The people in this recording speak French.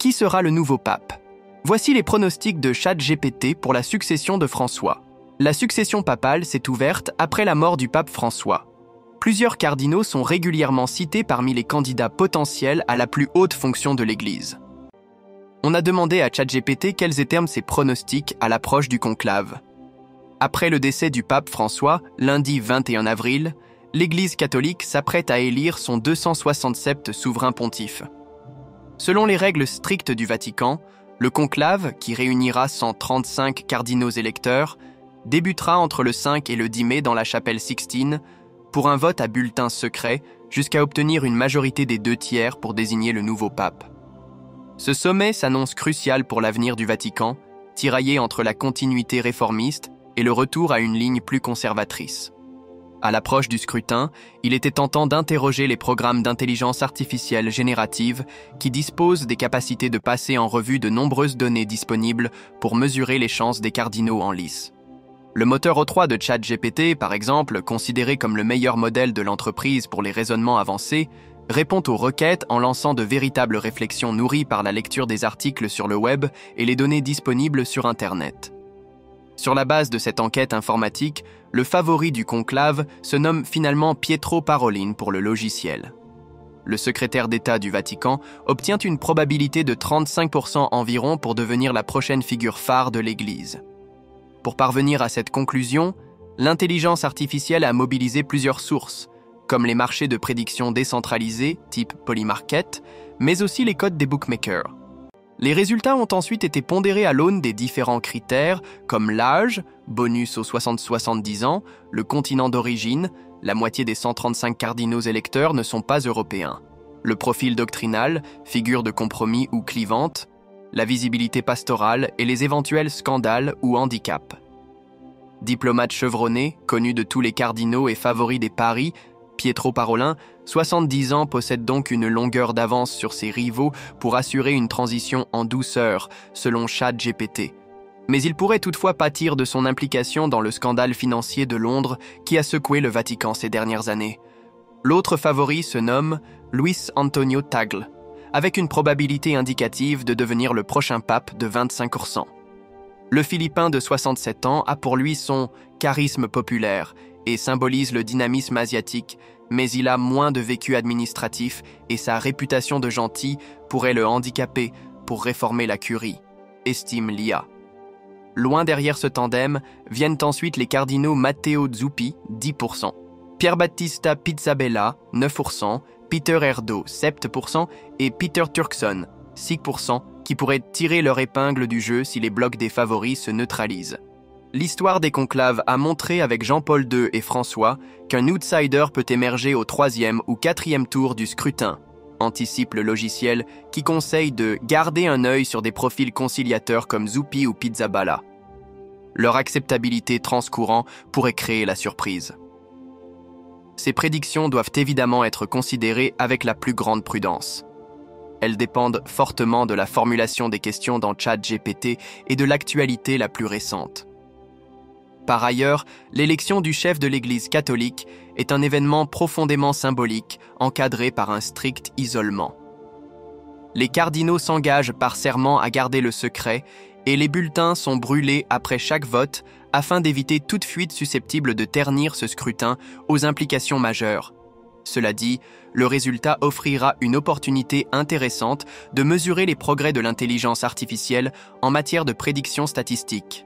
Qui sera le nouveau pape? Voici les pronostics de ChatGPT pour la succession de François. La succession papale s'est ouverte après la mort du pape François. Plusieurs cardinaux sont régulièrement cités parmi les candidats potentiels à la plus haute fonction de l'Église. On a demandé à ChatGPT quels étaient ses pronostics à l'approche du conclave. Après le décès du pape François, lundi 21 avril, l'Église catholique s'apprête à élire son 267e souverain pontife. Selon les règles strictes du Vatican, le conclave, qui réunira 135 cardinaux électeurs, débutera entre le 5 et le 10 mai dans la chapelle Sixtine pour un vote à bulletin secret jusqu'à obtenir une majorité des 2/3 pour désigner le nouveau pape. Ce sommet s'annonce crucial pour l'avenir du Vatican, tiraillé entre la continuité réformiste et le retour à une ligne plus conservatrice. À l'approche du scrutin, il était tentant d'interroger les programmes d'intelligence artificielle générative qui disposent des capacités de passer en revue de nombreuses données disponibles pour mesurer les chances des cardinaux en lice. Le moteur O3 de ChatGPT, par exemple, considéré comme le meilleur modèle de l'entreprise pour les raisonnements avancés, répond aux requêtes en lançant de véritables réflexions nourries par la lecture des articles sur le web et les données disponibles sur Internet. Sur la base de cette enquête informatique, le favori du conclave se nomme finalement Pietro Parolin pour le logiciel. Le secrétaire d'État du Vatican obtient une probabilité de 35% environ pour devenir la prochaine figure phare de l'Église. Pour parvenir à cette conclusion, l'intelligence artificielle a mobilisé plusieurs sources, comme les marchés de prédiction décentralisés, type Polymarket, mais aussi les codes des bookmakers. Les résultats ont ensuite été pondérés à l'aune des différents critères, comme l'âge, bonus aux 60-70 ans, le continent d'origine, la moitié des 135 cardinaux électeurs ne sont pas européens, le profil doctrinal, figure de compromis ou clivante, la visibilité pastorale et les éventuels scandales ou handicaps. Diplomate chevronné, connu de tous les cardinaux et favori des paris, Pietro Parolin, 70 ans, possède donc une longueur d'avance sur ses rivaux pour assurer une transition en douceur, selon ChatGPT. Mais il pourrait toutefois pâtir de son implication dans le scandale financier de Londres qui a secoué le Vatican ces dernières années. L'autre favori se nomme Luis Antonio Tagle, avec une probabilité indicative de devenir le prochain pape de 25%. Le Philippin de 67 ans a pour lui son charisme populaire et symbolise le dynamisme asiatique, mais il a moins de vécu administratif et sa réputation de gentil pourrait le handicaper pour réformer la curie, estime l'IA. Loin derrière ce tandem, viennent ensuite les cardinaux Matteo Zuppi, 10%, Pierbattista Pizzabella, 9%, Peter Erdo, 7% et Peter Turkson, 6%, qui pourraient tirer leur épingle du jeu si les blocs des favoris se neutralisent. L'histoire des conclaves a montré avec Jean-Paul II et François qu'un outsider peut émerger au 3e ou 4e tour du scrutin, anticipe le logiciel qui conseille de garder un œil sur des profils conciliateurs comme Zuppi ou Pizzaballa. Leur acceptabilité transcourant pourrait créer la surprise. Ces prédictions doivent évidemment être considérées avec la plus grande prudence. Elles dépendent fortement de la formulation des questions dans ChatGPT et de l'actualité la plus récente. Par ailleurs, l'élection du chef de l'Église catholique est un événement profondément symbolique, encadré par un strict isolement. Les cardinaux s'engagent par serment à garder le secret et les bulletins sont brûlés après chaque vote afin d'éviter toute fuite susceptible de ternir ce scrutin aux implications majeures. Cela dit, le résultat offrira une opportunité intéressante de mesurer les progrès de l'intelligence artificielle en matière de prédiction statistique.